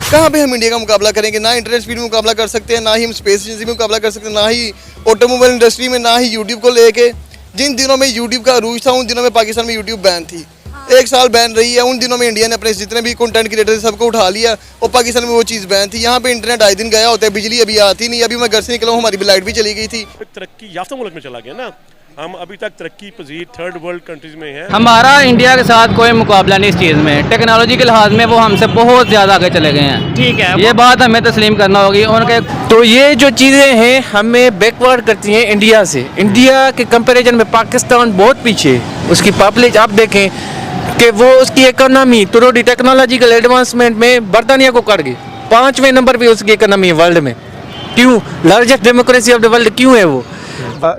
कहाँ पे हम इंडिया का मुकाबला करेंगे? ना इंटरनेट स्पीड में मुकाबला कर सकते हैं, ना ही हम स्पेस एजेंसी में मुकाबला कर सकते हैं, ना ही ऑटोमोबाइल इंडस्ट्री में, ना ही यूट्यूब को लेके। जिन दिनों में यूट्यूब का अरूज था उन दिनों में पाकिस्तान में यूट्यूब बैन थी। 1 साल बैन रही है। उन दिनों में इंडिया ने अपने जितने भी कंटेंट क्रिएटर थे सबको उठा लिया और पाकिस्तान में वो चीज़ बैन थी। यहाँ पे इंटरनेट आए दिन गया होता है, बिजली अभी आती नहीं। अभी मैं घर से निकला हूँ, हमारी लाइट भी चली गई थी। तरक्की याफ्ता मुल्क में चला गया ना, हम अभी तक तरक्की पजीर थर्ड वर्ल्ड कंट्रीज में हैं। हमारा इंडिया के साथ कोई मुकाबला नहीं इस चीज़ में। टेक्नोलॉजी के लिहाज में वो हमसे बहुत ज़्यादा आगे चले गए हैं। ठीक है, ये बात हमें तस्लीम करना होगी उनके। तो ये जो चीज़ें हैं हमें बैकवर्ड करती हैं इंडिया से। इंडिया के कंपैरिजन में पाकिस्तान बहुत पीछे है। उसकी पॉपुलेशन आप देखें कि वो उसकी इकोनॉमी थोड़ी टेक्नोलॉजिकल एडवांसमेंट में बर्तानिया को कर गई। 5वें नंबर पे उसकी इकोनॉमी है वर्ल्ड में। क्यों? Largest democracy of the world क्यों है वो?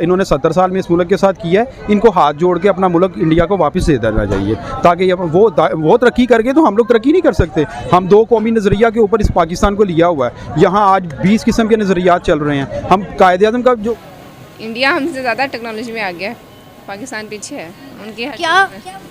इन्होंने 70 साल में इस मुल्क के साथ किया है। इनको हाथ जोड़ के अपना मुल्क इंडिया को वापस दे देना चाहिए, ताकि वो तरक्की करके तो हम लोग तरक्की नहीं कर सकते। हम 2 कौमी नज़रिया के ऊपर इस पाकिस्तान को लिया हुआ है। यहाँ आज 20 किस्म के नज़रियात चल रहे हैं। हम कायदे-ए-आज़म का जो इंडिया हमसे ज़्यादा टेक्नोलॉजी में आ गया है, पाकिस्तान पीछे है। उनकी क्या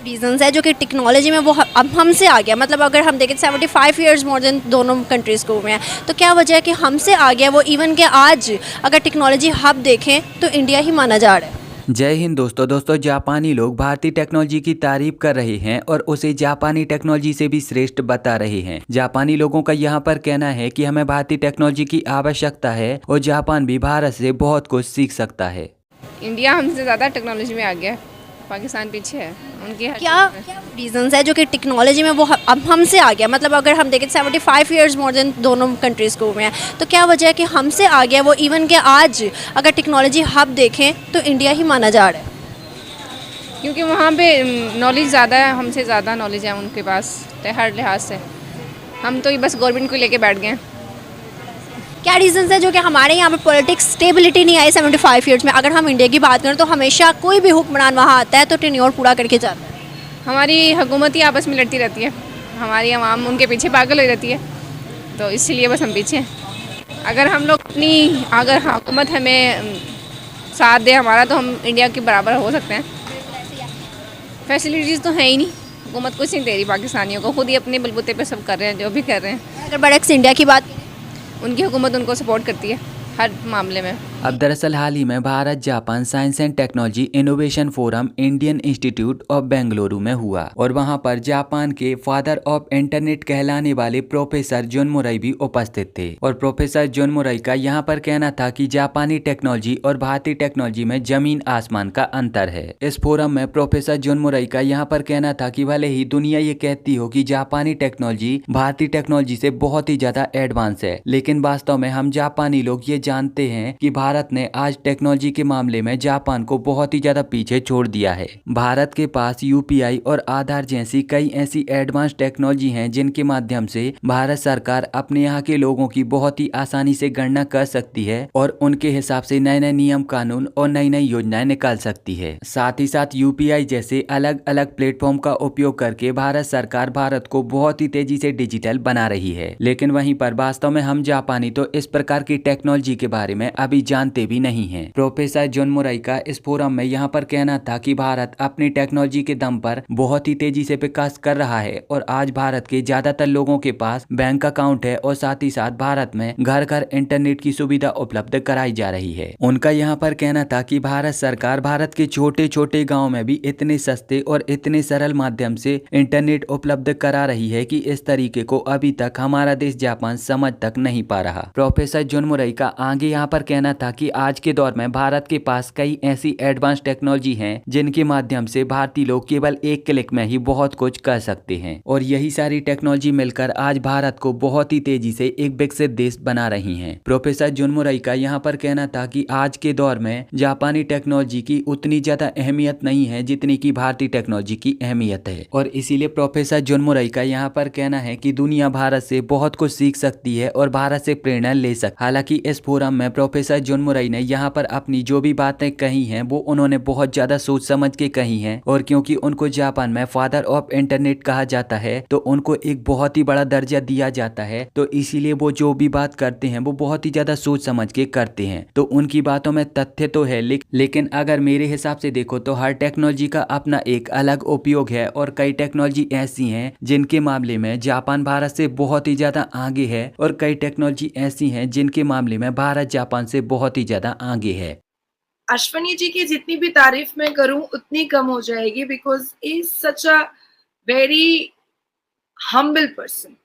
रीजंस है जो कि टेक्नोलॉजी में वो अब हमसे आ गया? मतलब अगर हम देखें 75 ईयर्स मोर देन दोनों कंट्रीज़ को हुए हैं, तो क्या वजह है कि हमसे आ गया वो? इवन के आज अगर टेक्नोलॉजी हब देखें तो इंडिया ही माना जा रहा है। जय हिंद दोस्तों जापानी लोग भारतीय टेक्नोलॉजी की तारीफ कर रहे हैं और उसे जापानी टेक्नोलॉजी से भी श्रेष्ठ बता रहे हैं। जापानी लोगों का यहाँ पर कहना है कि हमें भारतीय टेक्नोलॉजी की आवश्यकता है और जापान भी भारत से बहुत कुछ सीख सकता है। इंडिया हमसे ज़्यादा टेक्नोलॉजी में आ गया है, पाकिस्तान पीछे है। उनकी क्या रीजंस है जो कि टेक्नोलॉजी में वो अब हमसे आ गया? मतलब अगर हम देखें 75 ईयर्स मोर देन दोनों कंट्रीज़ को हुए हैं, तो क्या वजह है कि हमसे आ गया वो? इवन के आज अगर टेक्नोलॉजी हब देखें तो इंडिया ही माना जा रहा है। क्योंकि वहाँ पे नॉलेज ज़्यादा है, हमसे ज़्यादा नॉलेज है उनके पास हर लिहाज से। हम तो ये बस गवर्नमेंट को लेके बैठ गए हैं। क्या रीजंस है जो कि हमारे यहाँ पे पॉलिटिक्स स्टेबिलिटी नहीं आई 75 ईयर्स में? अगर हम इंडिया की बात करें तो हमेशा कोई भी हुक्मरान वहाँ आता है तो टेन्योर पूरा करके जाता है। हमारी हुकूमत ही आपस में लड़ती रहती है, हमारी आवाम उनके पीछे पागल हो रहती है, तो इसीलिए बस हम पीछे हैं। अगर हम लोग अगर हुकूमत हमें साथ दे हमारा, तो हम इंडिया के बराबर हो सकते हैं। फैसिलिटीज़ तो है ही नहीं, हुकूमत कुछ नहीं दे रही पाकिस्तानियों को, खुद ही अपने बलबूते पे सब कर रहे हैं जो भी कर रहे हैं। अगर बरक्स इंडिया की बात, उनकी हुकूमत उनको सपोर्ट करती है हर मामले में। अब दरअसल हाल ही में Bharat Japan science and technology innovation forum Indian institute of Bengaluru में हुआ और वहां पर जापान के फादर ऑफ इंटरनेट कहलाने वाले प्रोफेसर जुन मुराई भी उपस्थित थे। और प्रोफेसर जुन मुराई का यहां पर कहना था कि जापानी टेक्नोलॉजी और भारतीय टेक्नोलॉजी में जमीन आसमान का अंतर है। इस फोरम में प्रोफेसर जुन मुराई का यहाँ पर कहना था कि भले ही दुनिया ये कहती हो कि जापानी टेक्नोलॉजी भारतीय टेक्नोलॉजी से बहुत ही ज्यादा एडवांस है, लेकिन वास्तव में हम जापानी लोग ये जानते हैं कि भारत ने आज टेक्नोलॉजी के मामले में जापान को बहुत ही ज्यादा पीछे छोड़ दिया है। भारत के पास यूपीआई और आधार जैसी कई ऐसी एडवांस टेक्नोलॉजी हैं जिनके माध्यम से भारत सरकार अपने यहाँ के लोगों की बहुत ही आसानी से गणना कर सकती है और उनके हिसाब से नए नए नियम कानून और नई नई योजनाएं निकाल सकती है। साथ ही साथ यूपीआई जैसे अलग अलग प्लेटफॉर्म का उपयोग करके भारत सरकार भारत को बहुत ही तेजी से डिजिटल बना रही है। लेकिन वहीं पर वास्तव में हम जापानी तो इस प्रकार की टेक्नोलॉजी के बारे में अभी जानते भी नहीं हैं। प्रोफेसर जुन मुराई का इस फोरम में यहाँ पर कहना था कि भारत अपनी टेक्नोलॉजी के दम पर बहुत ही तेजी से विकास कर रहा है और आज भारत के ज्यादातर लोगों के पास बैंक अकाउंट है और साथ ही साथ भारत में घर घर इंटरनेट की सुविधा उपलब्ध कराई जा रही है। उनका यहाँ पर कहना था कि भारत सरकार भारत के छोटे छोटे गाँव में भी इतने सस्ते और इतने सरल माध्यम से इंटरनेट उपलब्ध करा रही है कि इस तरीके को अभी तक हमारा देश जापान समझ तक नहीं पा रहा। प्रोफेसर जुन मुराई का आगे यहाँ पर कहना था कि आज के दौर में भारत के पास कई ऐसी एडवांस टेक्नोलॉजी हैं जिनके माध्यम से भारतीय लोग केवल एक क्लिक में ही बहुत कुछ कर सकते हैं और यही सारी टेक्नोलॉजी मिलकर आज भारत को बहुत ही तेजी से एक विकसित देश बना रही हैं। प्रोफेसर जुन मुराई का यहाँ पर कहना था कि आज के दौर में जापानी टेक्नोलॉजी की उतनी ज्यादा अहमियत नहीं है जितनी की भारतीय टेक्नोलॉजी की अहमियत है और इसीलिए प्रोफेसर जुन मुराई का यहाँ पर कहना है कि दुनिया भारत से बहुत कुछ सीख सकती है और भारत से प्रेरणा ले सकती है। हालांकि इस फोरम में प्रोफेसर जुन जुनमुरई ने यहाँ पर अपनी जो भी बातें कही हैं वो उन्होंने बहुत ज़्यादा सोच समझ के कही हैं, और क्योंकि उनको जापान में फादर ऑफ इंटरनेट कहा जाता है तो उनको एक बहुत ही बड़ा दर्जा दिया जाता है, तो इसीलिए वो जो भी बात करते हैं वो बहुत ही ज़्यादा सोच समझ के करते हैं। तो उनकी बातों में तथ्य तो है, लेकिन अगर मेरे हिसाब से देखो तो हर टेक्नोलॉजी का अपना एक अलग उपयोग है, और कई टेक्नोलॉजी ऐसी हैं जिनके मामले में जापान भारत से बहुत ही ज़्यादा आगे है, और कई टेक्नोलॉजी ऐसी हैं जिनके मामले में भारत जापान से बहुत ही ज़्यादा आगे है। अश्वनी जी की जितनी भी तारीफ मैं करूं उतनी कम हो जाएगी, because is such a very humble person.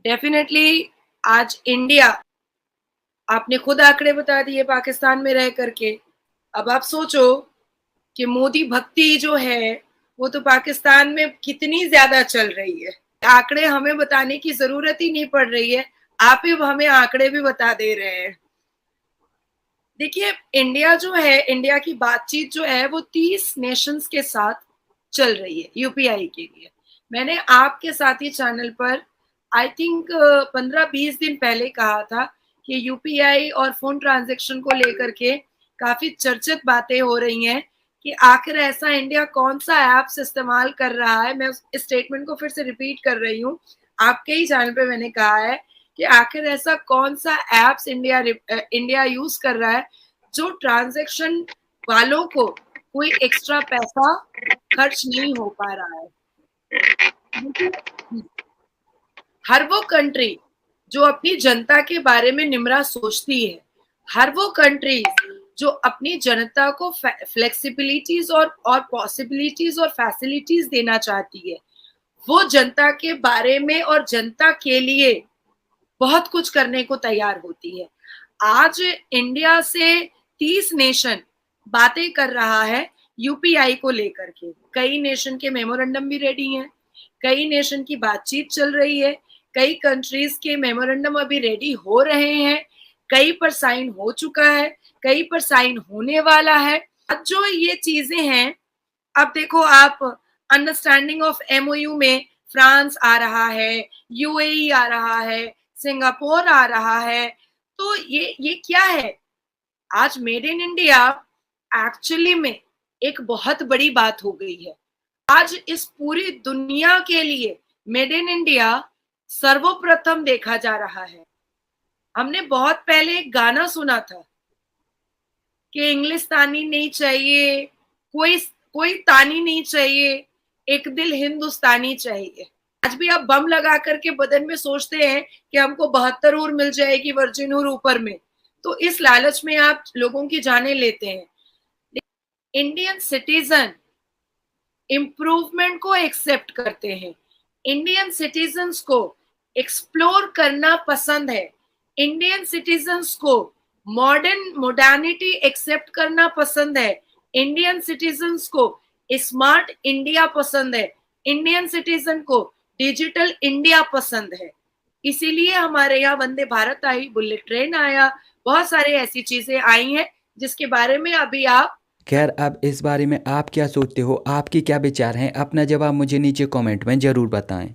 Definitely आज इंडिया, आपने खुद आंकड़े बता दिए पाकिस्तान में रह करके, अब आप सोचो कि मोदी भक्ति जो है वो तो पाकिस्तान में कितनी ज्यादा चल रही है। आंकड़े हमें बताने की जरूरत ही नहीं पड़ रही है, आप ही हमें आंकड़े भी बता दे रहे हैं। देखिए, इंडिया जो है, इंडिया की बातचीत जो है वो 30 नेशंस के साथ चल रही है यूपीआई के लिए। मैंने आपके साथी चैनल पर आई थिंक 15-20 दिन पहले कहा था कि यूपीआई और फोन ट्रांजैक्शन को लेकर के काफी चर्चित बातें हो रही हैं कि आखिर ऐसा इंडिया कौन सा ऐप्स इस्तेमाल कर रहा है। मैं उस स्टेटमेंट को फिर से रिपीट कर रही हूँ, आपके ही चैनल पे मैंने कहा है कि आखिर ऐसा कौन सा ऐप्स इंडिया यूज कर रहा है जो ट्रांजैक्शन वालों को कोई एक्स्ट्रा पैसा खर्च नहीं हो पा रहा है। हर वो कंट्री जो अपनी जनता के बारे में निम्रा सोचती है, हर वो कंट्री जो अपनी जनता को फ्लेक्सिबिलिटीज और पॉसिबिलिटीज और फैसिलिटीज देना चाहती है, वो जनता के बारे में और जनता के लिए बहुत कुछ करने को तैयार होती है। आज इंडिया से 30 नेशन बातें कर रहा है यूपीआई को लेकर के। कई नेशन के मेमोरेंडम भी रेडी हैं, कई नेशन की बातचीत चल रही है, कई कंट्रीज के मेमोरेंडम अभी रेडी हो रहे हैं, कई पर साइन हो चुका है, कई पर साइन होने वाला है। अब जो ये चीजें हैं, अब देखो आप, अंडरस्टैंडिंग ऑफ एमओयू में फ्रांस आ रहा है, यूएई आ रहा है, सिंगापुर आ रहा है, तो ये क्या है? आज मेड इन इंडिया एक्चुअली में एक बहुत बड़ी बात हो गई है। आज इस पूरी दुनिया के लिए मेड इन इंडिया सर्वप्रथम देखा जा रहा है। हमने बहुत पहले एक गाना सुना था कि इंग्लिस्तानी नहीं चाहिए, कोई तानी नहीं चाहिए, एक दिल हिंदुस्तानी चाहिए। आज भी आप बम लगा करके बदन में सोचते हैं कि हमको 72 हूर मिल जाएगी, वर्जिन हूर ऊपर में, तो इस लालच में आप लोगों की जानें लेते हैं। इंडियन सिटीजन इम्प्रूवमेंट को एक्सेप्ट करते हैं, इंडियन सिटीजन्स को एक्सप्लोर करना पसंद है, इंडियन सिटीजन्स को मॉडर्निटी एक्सेप्ट करना पसंद है, इंडियन सिटीजन्स को स्मार्ट इंडिया पसंद है, इंडियन सिटीजन को डिजिटल इंडिया पसंद है। इसीलिए हमारे यहाँ वंदे भारत आई, बुलेट ट्रेन आया, बहुत सारी ऐसी चीजें आई हैं जिसके बारे में अभी आप। खैर, अब इस बारे में आप क्या सोचते हो, आपके क्या विचार हैं? अपना जवाब मुझे नीचे कमेंट में ज़रूर बताएं।